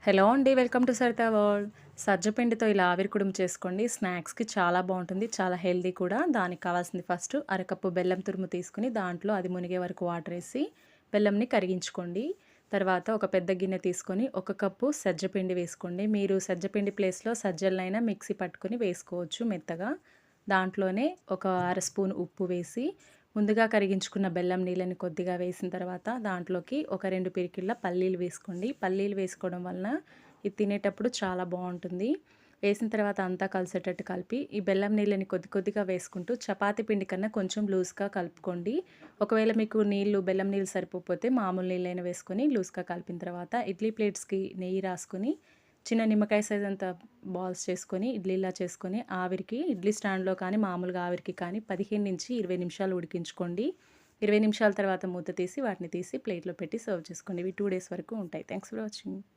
Hello అండి. Welcome to Saritha world. సజ్జపిండితో ఇలా ఆవిరి కుడుము చేసుకోండి. స్నాక్స్‌కి చాలా బావుంటుంది. చాలా హెల్తీ కూడా. దానికి కావాల్సింది ఫస్ట్ అరకప్పు బెల్లం తురుము తీసుకొని దాంట్లో అది మునిగే వరకు వాటరేసి బెల్లంని కరిగించుకోండి. తర్వాత ఒక పెద్ద గిన్నె తీసుకొని ఒక కప్పు సజ్జపిండి వేసుకోండి. మీరు సజ్జపిండి ప్లేస్‌లో సజ్జలనైనా మిక్సీ పట్టుకొని వేసుకోవచ్చు మెత్తగా. దాంట్లోనే ఒక అర స్పూన్ ఉప్పు వేసి ముందుగా కరిగించుకున్న బెల్లం నీళ్ళని కొద్దిగా వేసిన తర్వాత దాంట్లోకి ఒక 2 పిరికిళ్ళ పల్లీలు వేసుకోండి. పల్లీలు వేసుకోవడం వలన ఇది తినేటప్పుడు చాలా బావుంటుంది. వేసిన తర్వాత అంతా కలిసేటట్టు కలిపి ఈ బెల్లం నీళ్ళని కొద్ది కొద్దిగా వేసుకుంటూ చపాతీ పిండి కన్నా కొంచెం లూజ్‌గా కలుపుకోండి. ఒకవేళ మీకు బెల్లం నీళ్ళు సరిపోకపోతే మామూలు నీళ్ళైనా వేసుకొని లూజ్‌గా కలిపిన తర్వాత ఇడ్లీ ప్లేట్స్‌కి నెయ్యి రాసుకొని చిన్న నిమ్మకాయ సైజ్ అంత బాల్స్ చేసుకొని ఇడ్లీలా చేసుకొని ఆవిరికి ఇడ్లీ స్టాండ్‌లో కానీ మామూలుగా ఆవిరికి కానీ 15-20 నిమిషాలు ఉడికించుకోండి. 20 నిమిషాల తర్వాత మూత తీసి వాటిని తీసి ప్లేట్‌లో పెట్టి సర్వ్ చేసుకోండి. ఇవి 2 డేస్ వరకు ఉంటాయి. Thanks for watching.